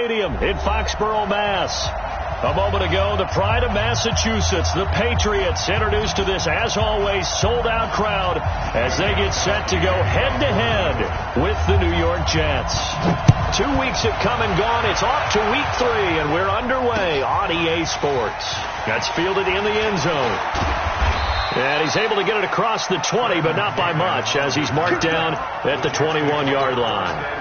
Stadium in Foxborough, Mass. A moment ago, the pride of Massachusetts, the Patriots, introduced to this, as always, sold-out crowd as they get set to go head-to-head with the New York Jets. 2 weeks have come and gone. It's off to week 3, and we're underway on EA Sports. That's fielded in the end zone. And he's able to get it across the 20, but not by much, as he's marked down at the 21-yard line.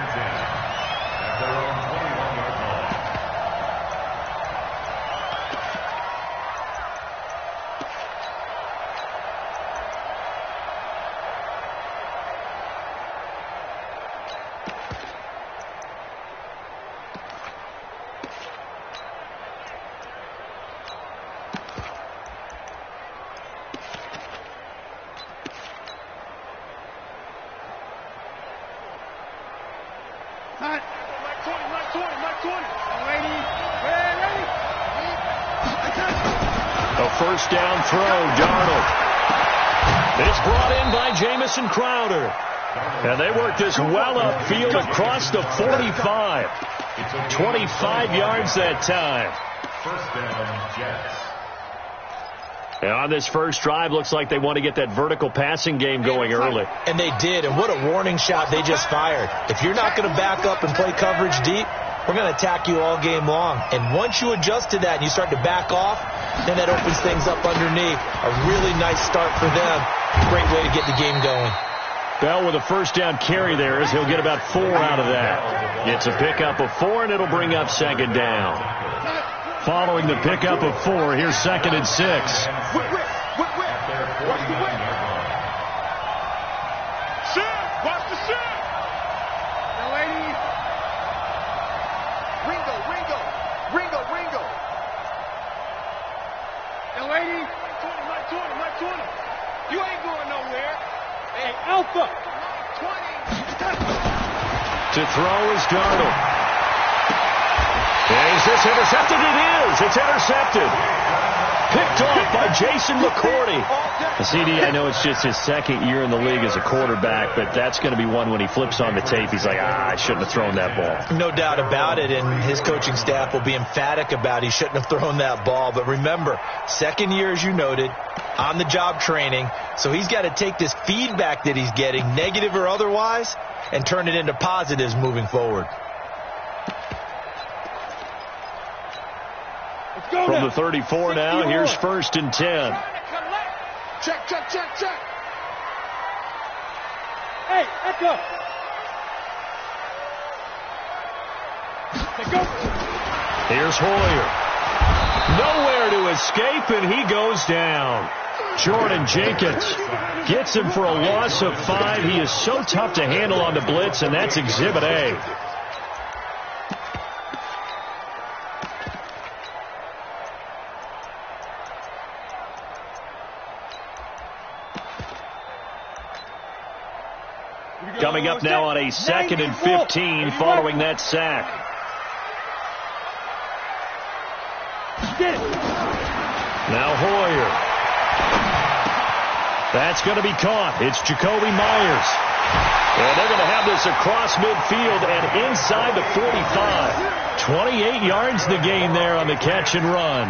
A first down throw, Darnold. It's brought in by Jamison Crowder. And they work this well upfield across the 45. 25 yards that time. First down, Jets. And on this first drive, looks like they want to get that vertical passing game going early. And they did, and what a warning shot they just fired. If you're not going to back up and play coverage deep, we're going to attack you all game long. And once you adjust to that and you start to back off, then that opens things up underneath. A really nice start for them. Great way to get the game going. Bell with a first down carry there as he'll get about 4 out of that. It's a pickup of 4, and it'll bring up second down. Following the pickup of 4, here's 2nd and 6. Watch the whip. Shit! Watch the shit! Now, ladies. Ringo. Now, ladies. Mike 20. You ain't going nowhere. Hey, Alpha. 20. To throw is Darnold. Is this intercepted? It is. It's intercepted. Picked off by Jason McCourty. The CD, I know it's just his second year in the league as a quarterback, but that's going to be one when he flips on the tape. He's like, I shouldn't have thrown that ball. No doubt about it, and his coaching staff will be emphatic about he shouldn't have thrown that ball. But remember, second year, as you noted, on-the-job training, so he's got to take this feedback that he's getting, negative or otherwise, and turn it into positives moving forward. From the 34 now, here's 1st and 10. Check. Hey, echo. Here's Hoyer. Nowhere to escape, and he goes down. Jordan Jenkins gets him for a loss of 5. He is so tough to handle on the blitz, and that's Exhibit A. Coming up now on a 2nd and 15 following that sack. Now Hoyer. That's going to be caught. It's Jacoby Myers. And they're going to have this across midfield and inside the 45. 28 yards the gain there on the catch and run.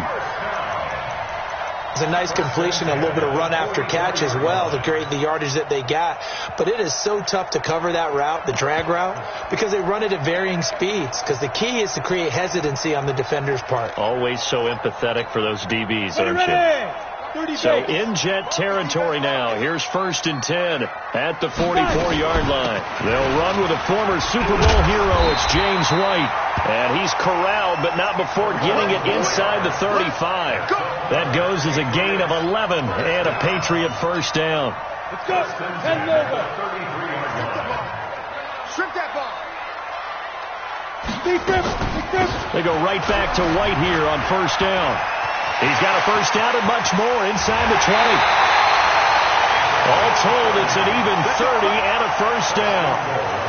It's a nice completion, a little bit of run after catch as well to create the yardage that they got. But it is so tough to cover that route, the drag route, because they run it at varying speeds. Because the key is to create hesitancy on the defender's part. Always so empathetic for those DBs, aren't you? So in Jet territory now. Here's 1st and 10 at the 44-yard line. They'll run with a former Super Bowl hero. It's James White. And he's corralled, but not before getting it inside the 35. That goes as a gain of 11 and a Patriot first down. Let's go. Head over. Strip that ball. They go right back to White here on first down. He's got a first down and much more inside the 20. All told, it's an even 30 and a first down.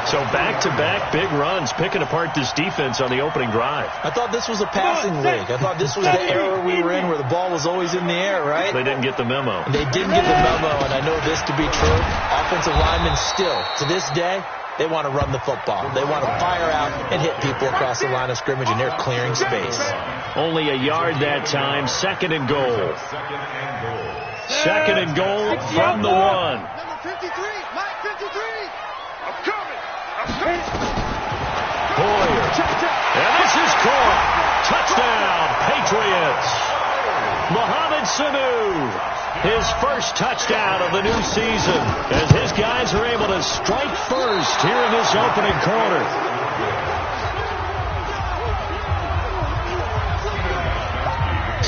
So back-to-back big runs, picking apart this defense on the opening drive. I thought this was a passing league. I thought this was the era we were in where the ball was always in the air, right? They didn't get the memo. They didn't get the memo, and I know this to be true. Offensive linemen still, to this day, They want to run the football. They want to fire out and hit people across the line of scrimmage, and they're clearing space. Only a yard that time. Second and goal. Second and goal from the 1. Number 53, Mike 53. I'm coming. Boyer. And this is caught. Touchdown, Patriots. Mohamed Sanu, his first touchdown of the new season, as his guys are able to strike first here in this opening quarter.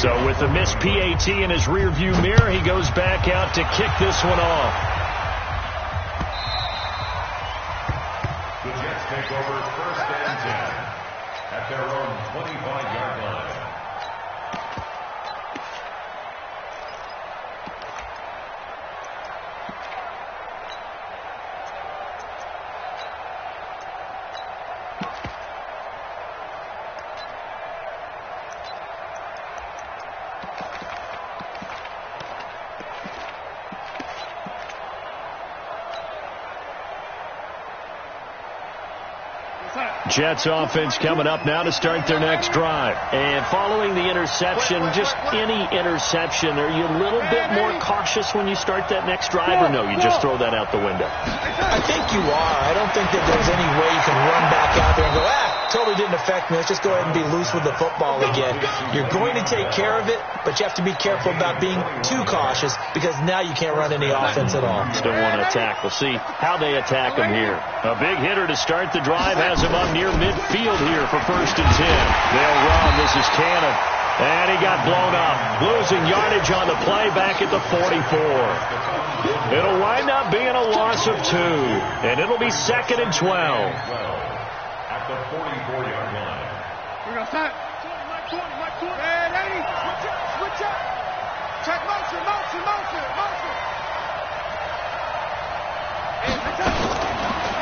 So with the missed PAT in his rearview mirror, he goes back out to kick this one off. The Jets take over first and 10 at their own 25-yard line. Jets offense coming up now to start their next drive. And following the interception, just any interception, are you a little bit more cautious when you start that next drive, or no, you just throw that out the window? I think you are. I don't think that there's any way you can run back out there and go, totally didn't affect me. Let's just go ahead and be loose with the football again. You're going to take care of it, but you have to be careful about being too cautious, because now you can't run any offense at all. Still want to attack. We'll see how they attack him here. A big hitter to start the drive has him up near midfield here for first and 10. They'll run. This is Cannon. And he got blown up. Losing yardage on the play back at the 44. It'll wind up being a loss of 2. And it'll be second and 12. At the 44-yard line. We're going to start. Hey, lady. Switch up. Check motion.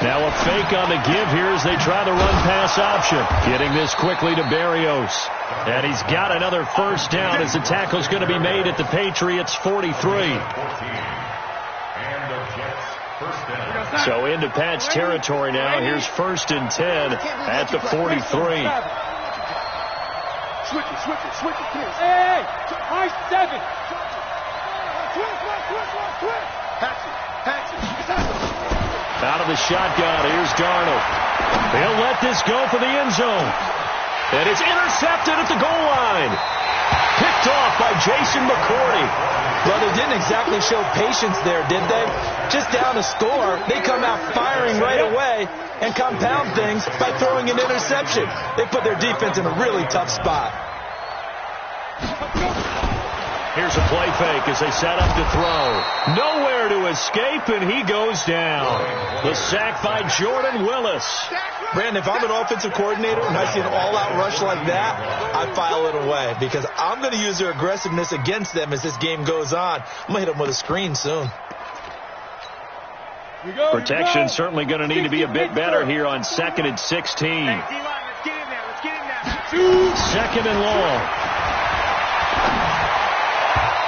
Now a fake on the give here as they try the run-pass option. Getting this quickly to Berrios. And he's got another first down as the tackle's going to be made at the Patriots' 43. So into Pat's territory now. Here's first and 10 at the 43. Switch it, please. Hey, high 7. Pass it. Out of the shotgun, here's Darnold. He'll let this go for the end zone. And it's intercepted at the goal line. Picked off by Jason McCourty. Well, they didn't exactly show patience there, did they? Just down a score, they come out firing right away and compound things by throwing an interception. They put their defense in a really tough spot. Here's a play fake as they set up to throw. Nowhere to escape, and he goes down. The sack by Jordan Willis. Brandon, if I'm an offensive coordinator and I see an all-out rush like that, I file it away, because I'm going to use their aggressiveness against them as this game goes on. I'm going to hit them with a screen soon. Protection certainly going to need to be a bit better here on second and 16. Let's get in there. Second and long.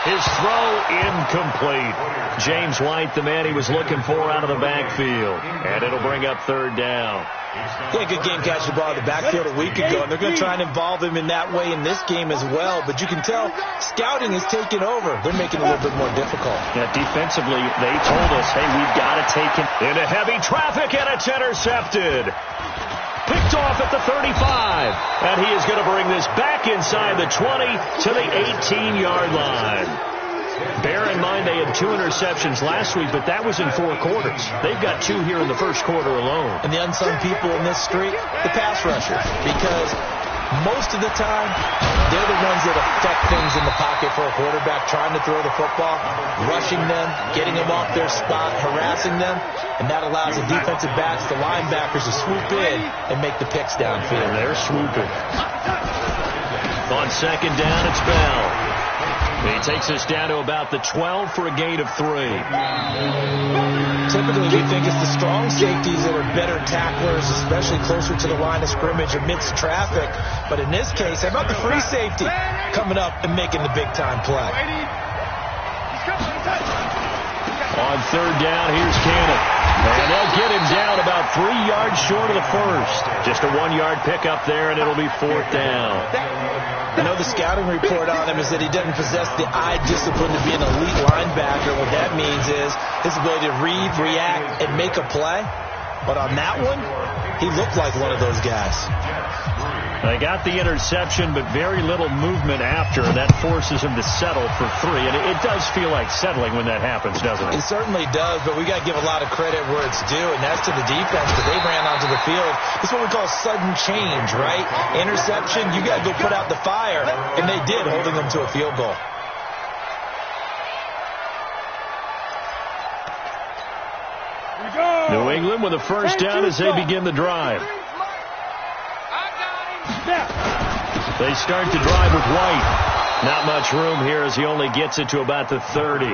His throw incomplete. James White, the man he was looking for out of the backfield. And it'll bring up third down. He had a good game catching the ball in the backfield a week ago, and they're going to try and involve him in that way in this game as well. But you can tell scouting is taking over. They're making it a little bit more difficult. Yeah, defensively, they told us, hey, we've got to take him into heavy traffic, and it's intercepted. Picked off at the 35. And he is going to bring this back inside the 20 to the 18-yard line. Bear in mind they had 2 interceptions last week, but that was in 4 quarters. They've got 2 here in the first quarter alone. And the unsung people in this streak, the pass rushers, because most of the time they're the ones that affect things in the pocket for a quarterback, trying to throw the football, rushing them, getting them off their spot, harassing them, and that allows the defensive backs, the linebackers, to swoop in and make the picks downfield. And they're swooping. On second down, it's Bell. He takes us down to about the 12 for a gain of 3. Typically, we think it's the strong safeties that are better tacklers, especially closer to the line of scrimmage amidst traffic. But in this case, how about the free safety coming up and making the big-time play? On third down, here's Cannon. And they'll get him down about 3 yards short of the first. Just a 1-yard pickup there, and it'll be 4th down. I know the scouting report on him is that he doesn't possess the eye discipline to be an elite linebacker. What that means is his ability to read, react, and make a play. But on that one, he looked like one of those guys. They got the interception, but very little movement after, and that forces him to settle for 3. And it does feel like settling when that happens, doesn't it? It certainly does, but we got to give a lot of credit where it's due, and that's to the defense, because they ran onto the field. This is what we call sudden change, right? Interception, you got to go put out the fire, and they did, holding them to a field goal. New England with a first down as they begin the drive. They start the drive with White. Not much room here as he only gets it to about the 30.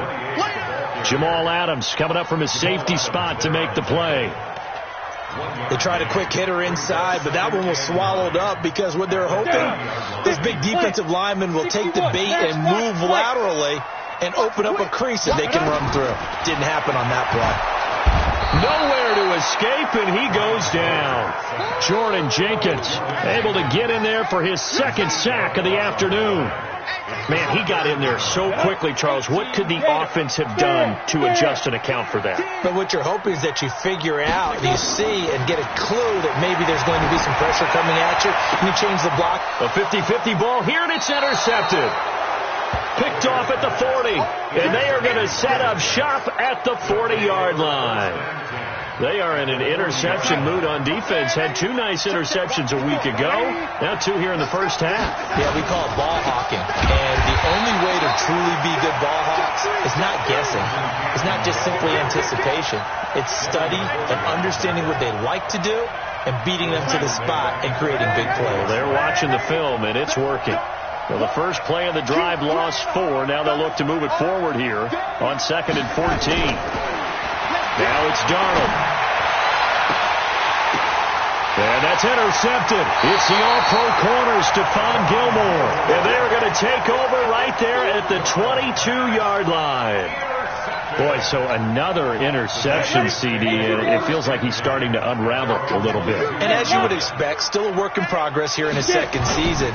Jamal Adams coming up from his safety spot to make the play. They tried a quick hitter inside, but that one was swallowed up because what they're hoping, this big defensive lineman will take the bait and move laterally and open up a crease that they can run through. Didn't happen on that play. Nowhere to escape, and he goes down. Jordan Jenkins able to get in there for his 2nd sack of the afternoon. Man, he got in there so quickly, Charles. What could the offense have done to adjust and account for that? But what you're hoping is that you figure out, you see, and get a clue that maybe there's going to be some pressure coming at you, and you change the block. A 50-50 ball here, and it's intercepted. Picked off at the 40, and they are going to set up shop at the 40-yard line. They are in an interception mood on defense. Had 2 nice interceptions a week ago. Now 2 here in the first half. Yeah, we call it ball hawking. And the only way to truly be good ball hawks is not guessing. It's not just simply anticipation. It's study and understanding what they like to do and beating them to the spot and creating big plays. Well, they're watching the film, and it's working. Well, the first play of the drive lost 4. Now they'll look to move it forward here on 2nd and 14. Now it's Darnold. And that's intercepted. It's the all-pro corner, Stephon Gilmore. And they're going to take over right there at the 22-yard line. Boy, so another interception, CD, and it feels like he's starting to unravel a little bit. And as you would expect, still a work in progress here in his 2nd season.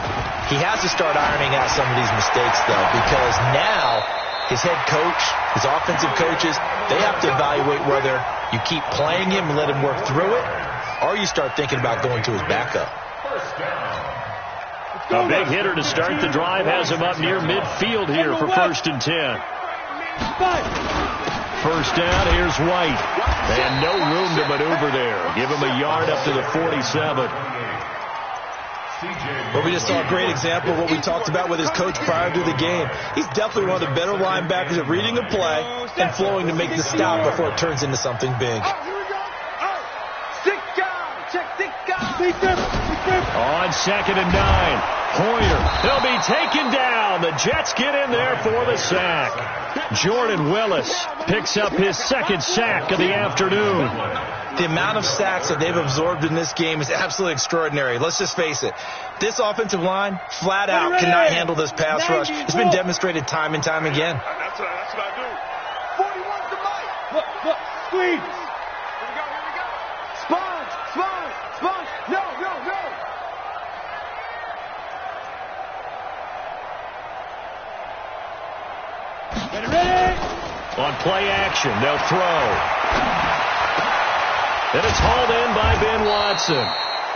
He has to start ironing out some of these mistakes, though, because now his head coach, his offensive coaches, they have to evaluate whether you keep playing him and let him work through it, or you start thinking about going to his backup. A big hitter to start the drive has him up near midfield here for 1st and 10. First down, here's White. And no room to maneuver there. Give him a yard up to the 47. Well, we just saw a great example of what we talked about with his coach prior to the game. He's definitely one of the better linebackers at reading a play and flowing to make the stop before it turns into something big. On 2nd and 9, Hoyer. He'll be taken down. The Jets get in there for the sack. Jordan Willis picks up his 2nd sack of the afternoon. The amount of sacks that they've absorbed in this game is absolutely extraordinary. Let's just face it. This offensive line, flat out, cannot handle this pass rush. It's been demonstrated time and time again. That's what I do. 41 to Mike. Look, squeeze. Here we go. Sponge. No. Ready. On play action, they'll throw. And it's hauled in by Ben Watson.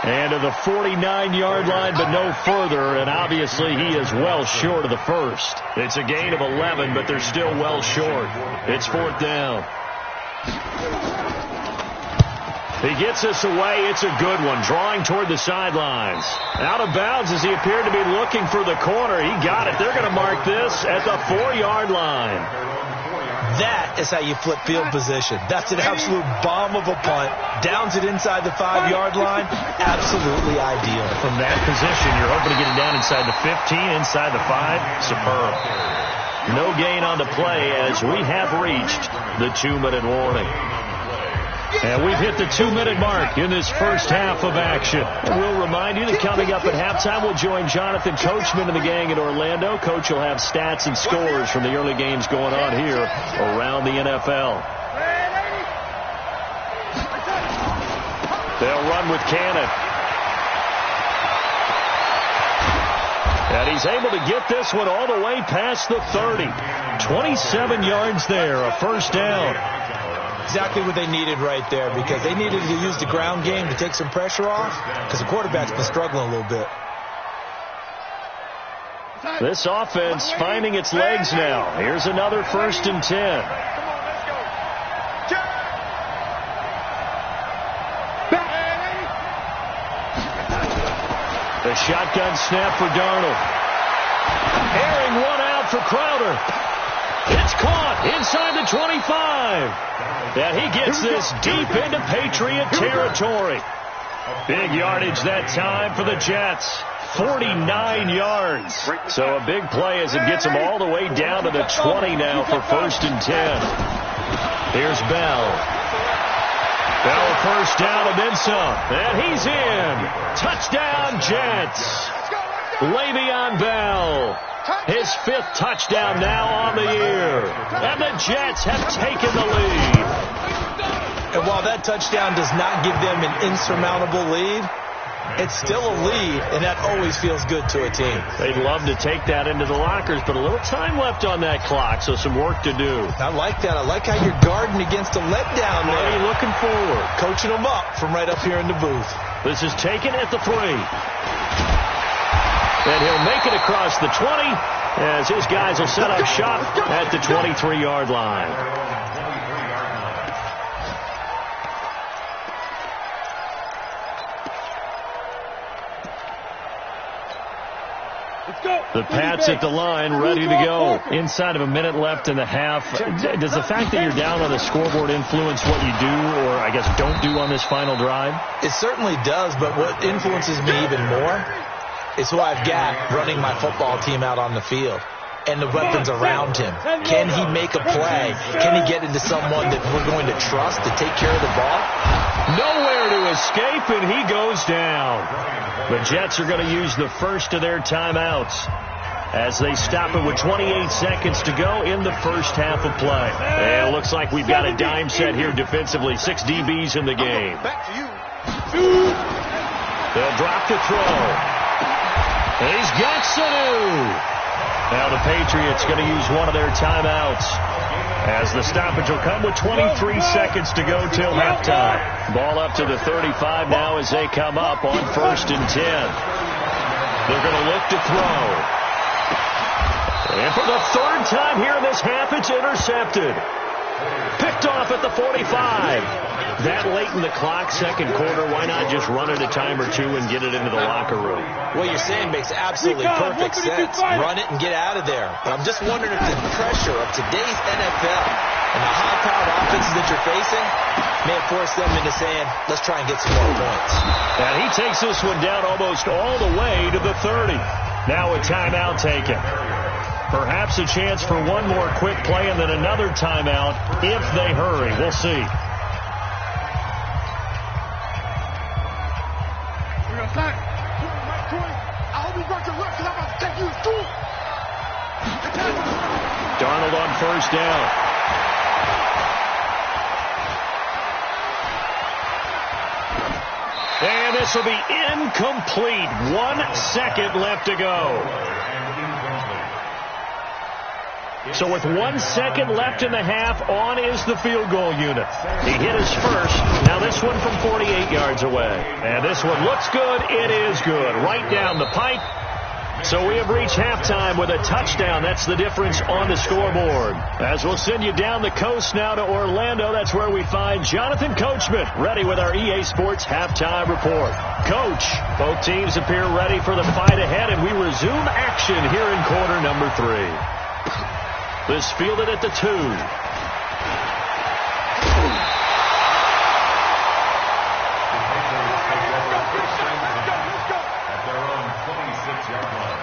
And to the 49-yard line, but no further. And obviously he is well short of the first. It's a gain of 11, but they're still well short. It's 4th down. He gets us away. It's a good one. Drawing toward the sidelines. Out of bounds as he appeared to be looking for the corner. He got it. They're going to mark this at the 4-yard line. That is how you flip field position. That's an absolute bomb of a punt. Downs it inside the 5-yard line. Absolutely ideal. From that position, you're hoping to get it down inside the 15, inside the 5. Superb. No gain on the play as we have reached the 2-minute warning. And we've hit the 2-minute mark in this first half of action. And we'll remind you that coming up at halftime, we'll join Jonathan Coachman and the gang in Orlando. Coach will have stats and scores from the early games going on here around the NFL. They'll run with Cannon. And he's able to get this one all the way past the 30. 27 yards there, a first down. Exactly what they needed right there, because they needed to use the ground game to take some pressure off, because the quarterback's been struggling a little bit. This offense finding its legs now. Here's another 1st and 10. The shotgun snap for Darnold. Airing one out for Crowder. It's caught inside the 25. And he gets this deep into Patriot territory. Big yardage that time for the Jets. 49 yards. So a big play as it gets them all the way down to the 20 now for 1st and 10. Here's Bell. Bell first down and then some. And he's in. Touchdown Jets. Le'Veon Bell. His 5th touchdown now on the year. And the Jets have taken the lead. And while that touchdown does not give them an insurmountable lead, it's still a lead, and that always feels good to a team. They'd love to take that into the lockers, but a little time left on that clock, so some work to do. I like that. I like how you're guarding against a letdown there. Are you looking forward? Coaching them up from right up here in the booth. This is taken at the 3. And he'll make it across the 20 as his guys will set up shop at the 23-yard line. The Pats at the line, ready to go. Inside of a minute left in the half. Does the fact that you're down on the scoreboard influence what you do, or I guess don't do on this final drive? It certainly does, but what influences me even more is who I've got running my football team out on the field and the weapons around him. Can he make a play? Can he get into someone that we're going to trust to take care of the ball? Nowhere to escape, and he goes down. The Jets are going to use the first of their timeouts as they stop it with 28 seconds to go in the first half of play. And it looks like we've got a dime set here defensively. 6 DBs in the game. They'll drop the throw. And he's got Sanu. Now the Patriots going to use one of their timeouts as the stoppage will come with 23 seconds to go till halftime. Ball up to the 35 now as they come up on 1st and 10. They're going to look to throw. And for the 3rd time here in this half, it's intercepted. Picked off at the 45. That late in the clock, 2nd quarter, why not just run it a time or two and get it into the locker room? What you're saying makes absolutely perfect sense. Run it and get out of there. But I'm just wondering if the pressure of today's NFL and the high-powered offenses that you're facing may have forced them into saying, let's try and get some more points. And he takes this one down almost all the way to the 30. Now a timeout taken. Perhaps a chance for one more quick play and then another timeout if they hurry. We'll see. Darnold on 1st down. And this will be incomplete. 1 second left to go. So with 1 second left in the half, on is the field goal unit. He hit his first. Now this one from 48 yards away. And this one looks good. It is good. Right down the pipe. So we have reached halftime with a touchdown. That's the difference on the scoreboard. As we'll send you down the coast now to Orlando, that's where we find Jonathan Coachman, ready with our EA Sports halftime report. Coach, both teams appear ready for the fight ahead, and we resume action here in quarter number 3. This fielded at the 2. At their own 26-yard line.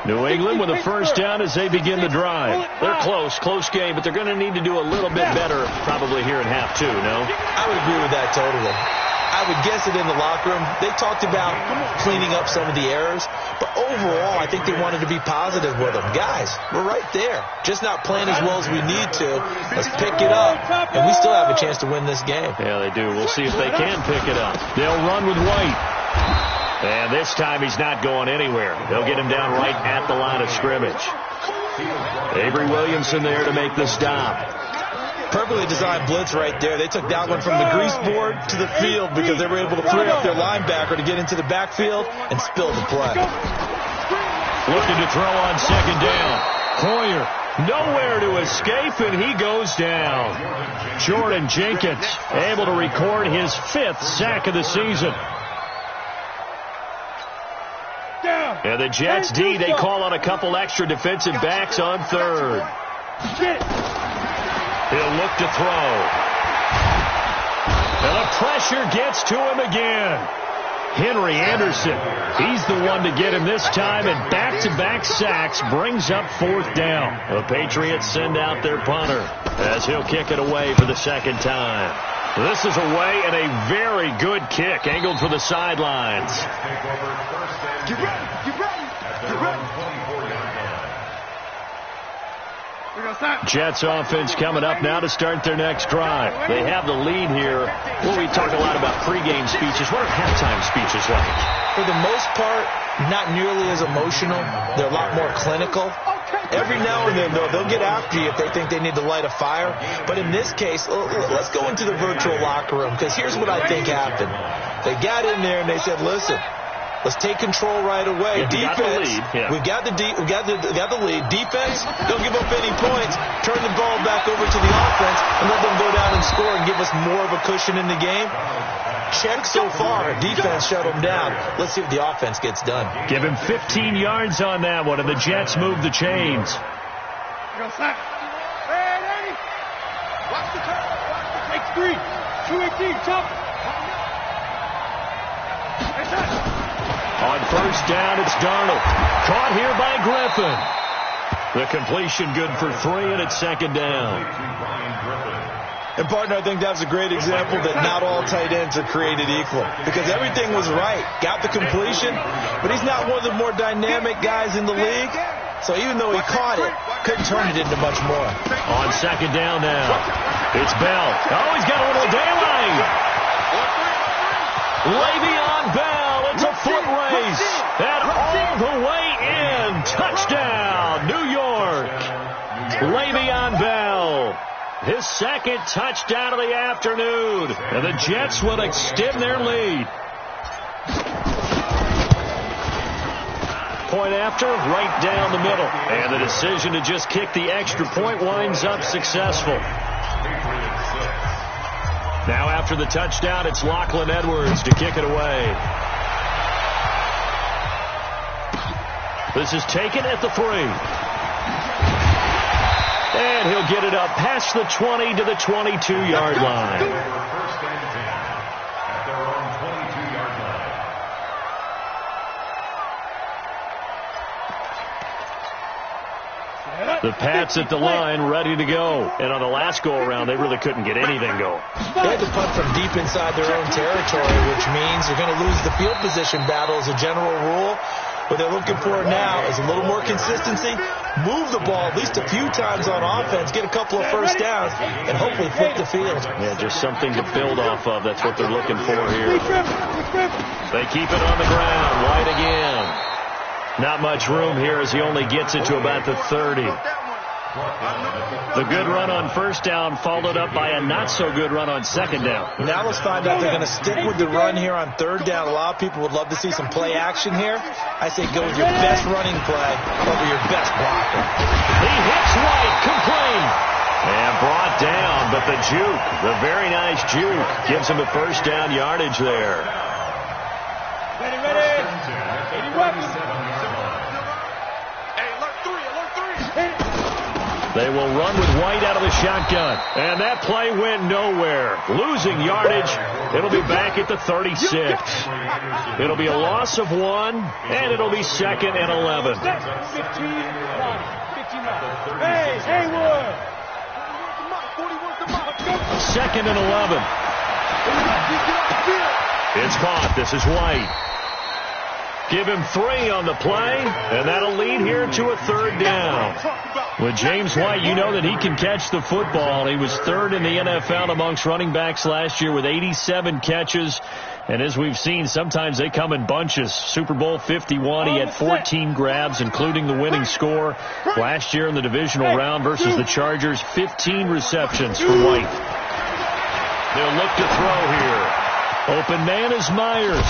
New England with a first down as they begin the drive. They're close game, but they're going to need to do a little bit better probably here in half 2, no? I would agree with that totally. I would guess it in the locker room. They talked about cleaning up some of the errors, but overall, I think they wanted to be positive with them. Guys, we're right there. Just not playing as well as we need to. Let's pick it up, and we still have a chance to win this game. Yeah, they do. We'll see if they can pick it up. They'll run with White. And this time he's not going anywhere. They'll get him down right at the line of scrimmage. Avery Williamson there to make the stop. Perfectly designed blitz right there. They took that one from the grease board to the field because they were able to free up their linebacker to get into the backfield and spill the play. Looking to throw on second down. Hoyer nowhere to escape, and he goes down. Jordan Jenkins able to record his 5th sack of the season. And the Jets D, they call on a couple extra defensive backs on third. He'll look to throw. And the pressure gets to him again. Henry Anderson, he's the one to get him this time, and back-to-back sacks brings up 4th down. The Patriots send out their punter as he'll kick it away for the second time. This is away, and a very good kick angled for the sidelines. Get ready, get ready, get ready. Jets offense coming up now to start their next drive. They have the lead here. Well, we talk a lot about pregame speeches. What are halftime speeches like? For the most part, not nearly as emotional. They're a lot more clinical. Every now and then, though, they'll get after you if they think they need to light a fire. But in this case, let's go into the virtual locker room, because here's what I think happened. They got in there and they said, listen, let's take control right away. Defense, we've got the lead. Defense, don't give up any points. Turn the ball back over to the offense and let them go down and score and give us more of a cushion in the game. Check so far. Defense shut them down. Let's see if the offense gets done. Give him 15 yards on that one, and the Jets move the chains. Watch the turn. Take 3. 2-18, jump. On first down, it's Darnold. Caught here by Griffin. The completion good for 3, and it's second down. And, partner, I think that's a great example that not all tight ends are created equal, because everything was right. Got the completion, but he's not one of the more dynamic guys in the league. So even though he caught it, couldn't turn it into much more. On second down now, it's Bell. Oh, he's got a little daylight. Le'Veon Bell, it's a foot race. And all the way in. Touchdown, New York. Le'Veon Bell. His second touchdown of the afternoon. And the Jets will extend their lead. Point after, right down the middle. And the decision to just kick the extra point winds up successful. Now after the touchdown, it's Lachlan Edwards to kick it away. This is taken at the 3. And he'll get it up past the 20 to the 22-yard line. First and 10 at their own 22-yard line. The Pats at the line, ready to go. And on the last go-around, they really couldn't get anything going. They had to punt from deep inside their own territory, which means they're going to lose the field position battle as a general rule. What they're looking for now is a little more consistency, move the ball at least a few times on offense, get a couple of first downs, and hopefully flip the field. Yeah, just something to build off of. That's what they're looking for here. They keep it on the ground. White again. Not much room here as he only gets it to about the 30. The good run on first down followed up by a not-so-good run on second down. Now let's find out they're going to stick with the run here on third down. A lot of people would love to see some play action here. I say go with your best running play over your best blocker. He hits White, complete. And brought down, but the juke, the very nice juke, gives him a first down yardage there. Ready. 80 weapons. Hey, alert 3. They will run with White out of the shotgun. And that play went nowhere. Losing yardage. It'll be back at the 36. It'll be a loss of 1, and it'll be second and 11. 15-9. Hey, Haywood. Second and 11. It's caught. This is White. Give him 3 on the play, and that'll lead here to a third down. With James White, you know that he can catch the football. He was 3rd in the NFL amongst running backs last year with 87 catches. And as we've seen, sometimes they come in bunches. Super Bowl 51, he had 14 grabs, including the winning score. Last year in the divisional round versus the Chargers, 15 receptions for White. They'll look to throw here. Open man is Myers.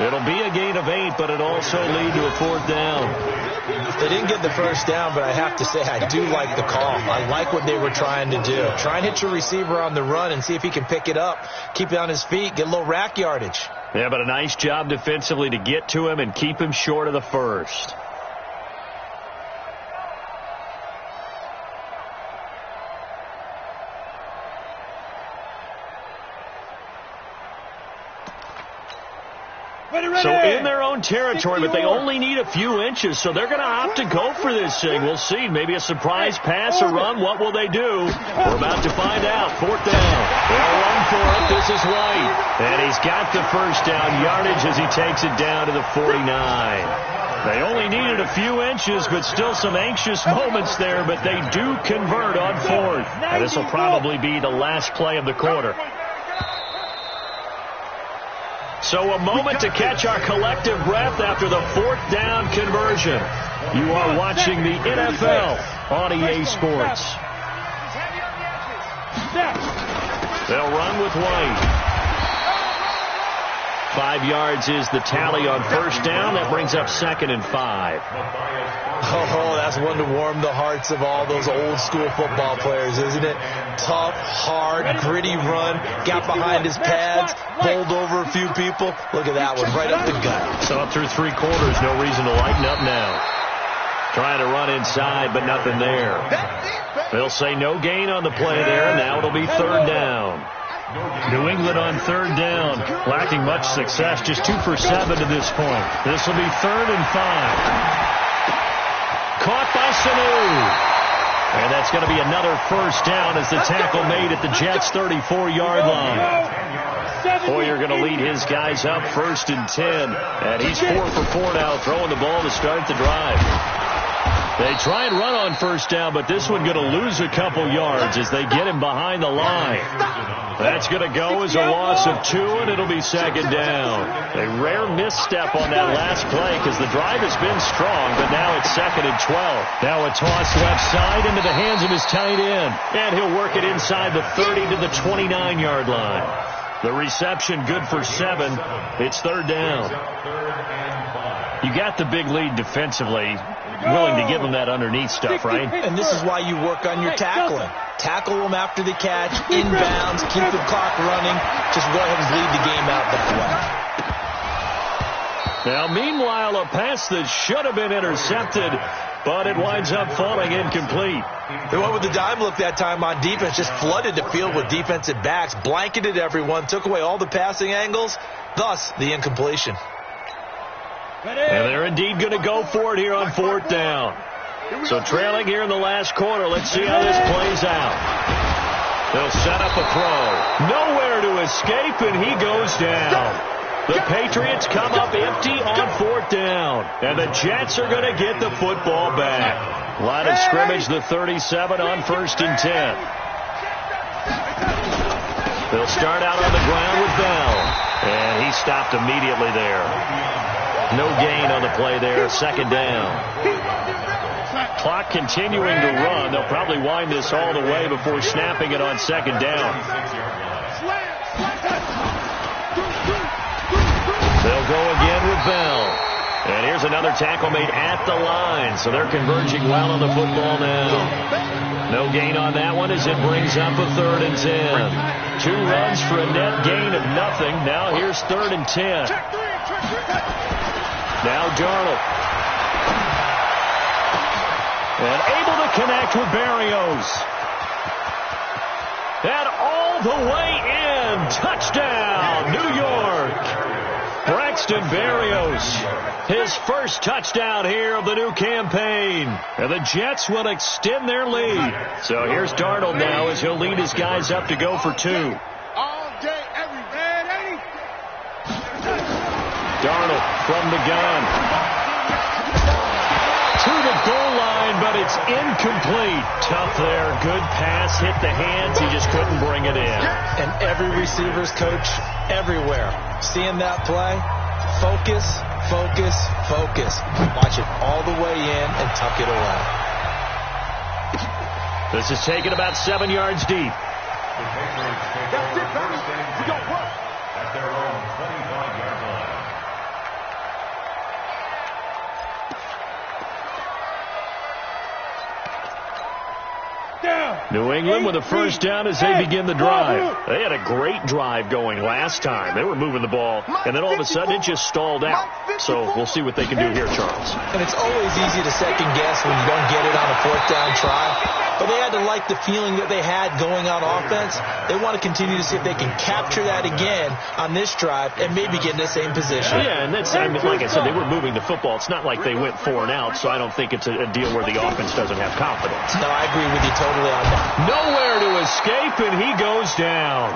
It'll be a gain of 8, but it also lead to a 4th down. They didn't get the first down, but I have to say I do like the call. I like what they were trying to do. Try and hit your receiver on the run and see if he can pick it up, keep it on his feet, get a little rack yardage. Yeah, but a nice job defensively to get to him and keep him short of the first. So in their own territory, but they only need a few inches, so they're going to opt to go for this thing. We'll see. Maybe a surprise pass or run. What will they do? We're about to find out. 4th down. They'll run for it. This is White. And he's got the first down yardage as he takes it down to the 49. They only needed a few inches, but still some anxious moments there, but they do convert on 4th. And this will probably be the last play of the quarter. So a moment to catch our collective breath after the 4th down conversion. You are watching the NFL on EA Sports. They'll run with White. 5 yards is the tally on first down. That brings up 2nd and 5. Oh, that's one to warm the hearts of all those old-school football players, isn't it? Tough, hard, gritty run. Got behind his pads, bowled over a few people. Look at that one, right up the gut. So through 3 quarters, no reason to lighten up now. Trying to run inside, but nothing there. They'll say no gain on the play there. Now it'll be 3rd down. New England on 3rd down, lacking much success, just 2 for 7 to this point. This will be 3rd and 5. Caught by Sanu. And that's going to be another first down as the tackle made at the Jets' 34-yard line. Hoyer going to lead his guys up 1st and 10. And he's 4 for 4 now, throwing the ball to start the drive. They try and run on first down, but this one going to lose a couple yards as they get him behind the line. That's going to go as a loss of 2, and it'll be 2nd down. A rare misstep on that last play because the drive has been strong, but now it's 2nd and 12. Now a toss left side into the hands of his tight end, and he'll work it inside the 30 to the 29-yard line. The reception good for 7. It's 3rd down. You got the big lead defensively. Willing to give them that underneath stuff, right? And this is why you work on your tackling. Tackle them after the catch, inbounds, keep the clock running. Just go ahead and bleed the game out that way. Now, meanwhile, a pass that should have been intercepted, but it winds up falling incomplete. They went with the dime look that time on defense, just flooded the field with defensive backs, blanketed everyone, took away all the passing angles, thus the incompletion. And they're indeed going to go for it here on 4th down. So trailing here in the last quarter, let's see how this plays out. They'll set up a throw. Nowhere to escape, and he goes down. The Patriots come up empty on 4th down. And the Jets are going to get the football back. Line of scrimmage, the 37 on 1st and 10. They'll start out on the ground with Bell. And he stopped immediately there. No gain on the play there. 2nd down. Clock continuing to run. They'll probably wind this all the way before snapping it on 2nd down. They'll go again with Bell. And here's another tackle made at the line. So they're converging well on the football now. No gain on that one as it brings up a 3rd and 10. 2 runs for a net gain of nothing. Now here's 3rd and 10. Now Darnold. And able to connect with Berrios. And all the way in. Touchdown, New York. Braxton Berrios. His first touchdown here of the new campaign. And the Jets will extend their lead. So here's Darnold now as he'll lead his guys up to go for 2. All day, every day. Darnold from the gun. To the goal line, but it's incomplete. Tough there. Good pass. Hit the hands. He just couldn't bring it in. And every receiver's coach everywhere, seeing that play, focus, focus, focus. Watch it all the way in and tuck it away. This is taken about 7 yards deep. The Patriots take over first and 10 at their own 25-yard line. New England with a first down as they begin the drive. They had a great drive going last time. They were moving the ball, and then all of a sudden it just stalled out. So we'll see what they can do here, Charles. And it's always easy to second guess when you don't get it on a fourth down try. But they had to like the feeling that they had going on offense. They want to continue to see if they can capture that again on this drive and maybe get in the same position. Yeah, and that's, I mean, like I said, they were moving the football. It's not like they went 4 and out, so I don't think it's a deal where the offense doesn't have confidence. No, I agree with you totally on that. Nowhere to escape, and he goes down.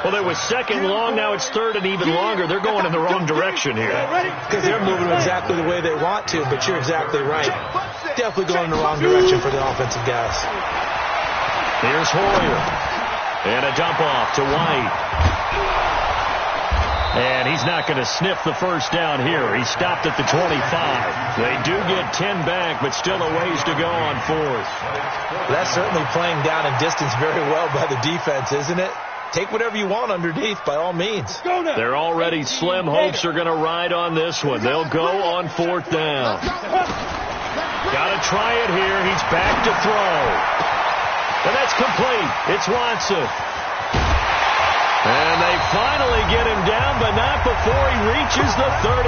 Well, there was second long. Now it's third and even longer. They're going in the wrong direction here. Because they're moving exactly the way they want to, but you're exactly right. Definitely going in the wrong direction for the offensive guys. Here's Hoyer. And a dump off to White. And he's not going to sniff the first down here. He stopped at the 25. They do get 10 back, but still a ways to go on fourth. That's certainly playing down in distance very well by the defense, isn't it? Take whatever you want underneath, by all means. They're already slim hopes are going to ride on this one. They'll go on fourth down. Got to try it here. He's back to throw. And that's complete. It's Watson. And they finally get him down, but not before he reaches the 34.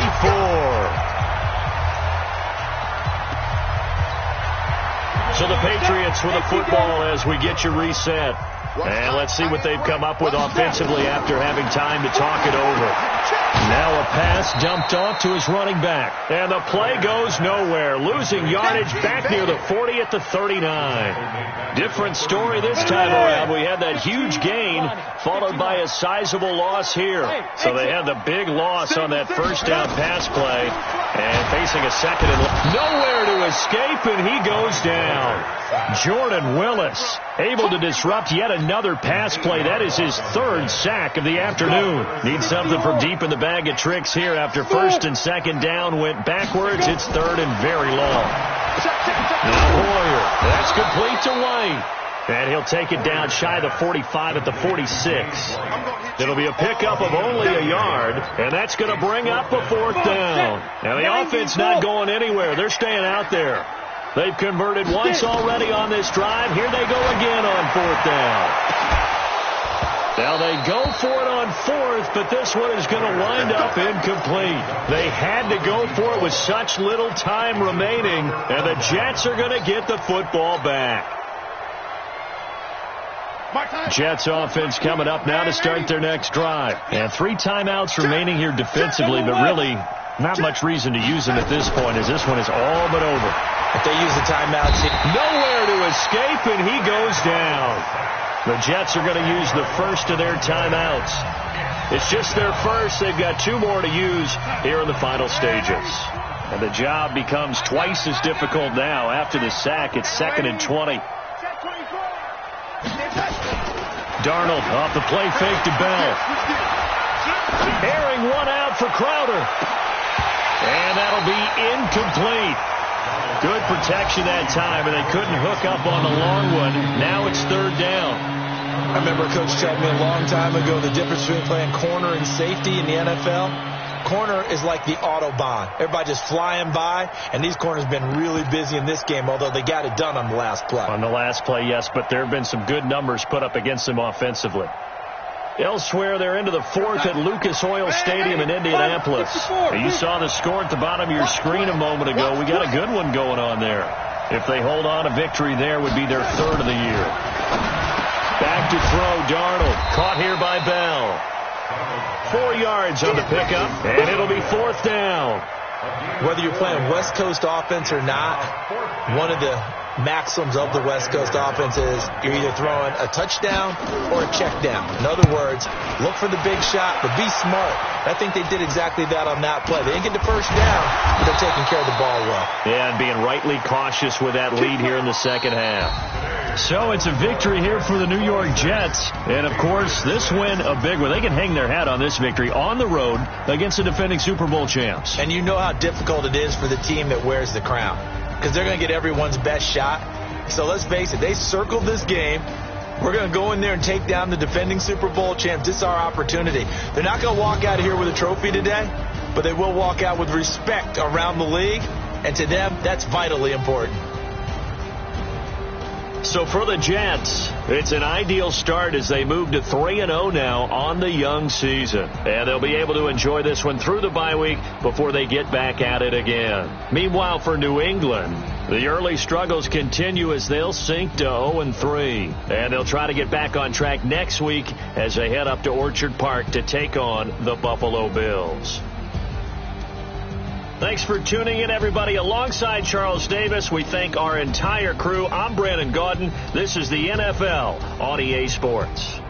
So the Patriots with a football as we get you reset. And let's see what they've come up with offensively after having time to talk it over. Now a pass dumped off to his running back. And the play goes nowhere. Losing yardage back near the 40 at the 39. Different story this time around. We had that huge gain followed by a sizable loss here. So they had the big loss on that first down pass play. And facing a second and nowhere to escape, and he goes down. Jordan Willis able to disrupt yet another pass play. That is his third sack of the afternoon. Needs something from deep in the bag of tricks here after first and second down went backwards. It's third and very long. Now Hoyer. That's complete to White. And he'll take it down shy of the 45 at the 46. It'll be a pickup of only a yard, and that's going to bring up a fourth down. Now the offense not going anywhere. They're staying out there. They've converted once already on this drive. Here they go again on fourth down. Now they go for it on fourth, but this one is going to wind up incomplete. They had to go for it with such little time remaining, and the Jets are going to get the football back. Jets offense coming up now to start their next drive. And 3 timeouts remaining here defensively, but really not much reason to use them at this point as this one is all but over. If they use the timeouts, nowhere to escape, and he goes down. The Jets are going to use the first of their timeouts. It's just their first. They've got 2 more to use here in the final stages. And the job becomes twice as difficult now. After the sack, it's 2nd and 20. Darnold off the play fake to Bell. Airing one out for Crowder. And that'll be incomplete. Good protection that time, and they couldn't hook up on the long one. Now it's third down. I remember a coach telling me a long time ago the difference between playing corner and safety in the NFL. Corner is like the Autobahn. Everybody just flying by, and these corners have been really busy in this game, although they got it done on the last play. On the last play, yes, but there have been some good numbers put up against them offensively. Elsewhere, they're into the fourth at Lucas Oil Stadium in Indianapolis. You saw the score at the bottom of your screen a moment ago. We got a good one going on there. If they hold on, a victory there would be their 3rd of the year. Back to throw, Darnold. Caught here by Bell. 4 yards on the pickup, and it'll be 4th down. Whether you're playing West Coast offense or not, one of the maxims of the West Coast offense is you're either throwing a touchdown or a check down. In other words, look for the big shot, but be smart. I think they did exactly that on that play. They didn't get the first down, but they're taking care of the ball well. Yeah, and being rightly cautious with that lead here in the second half. So it's a victory here for the New York Jets. And, of course, this win a big one. They can hang their hat on this victory on the road against the defending Super Bowl champs. And you know how difficult it is for the team that wears the crown, because they're going to get everyone's best shot. So let's face it, they circled this game. We're going to go in there and take down the defending Super Bowl champs. This is our opportunity. They're not going to walk out of here with a trophy today, but they will walk out with respect around the league. And to them, that's vitally important. So for the Jets, it's an ideal start as they move to 3-0 now on the young season. And they'll be able to enjoy this one through the bye week before they get back at it again. Meanwhile, for New England, the early struggles continue as they'll sink to 0-3. And they'll try to get back on track next week as they head up to Orchard Park to take on the Buffalo Bills. Thanks for tuning in, everybody. Alongside Charles Davis, we thank our entire crew. I'm Brandon Gaudin. This is the NFL on EA Sports.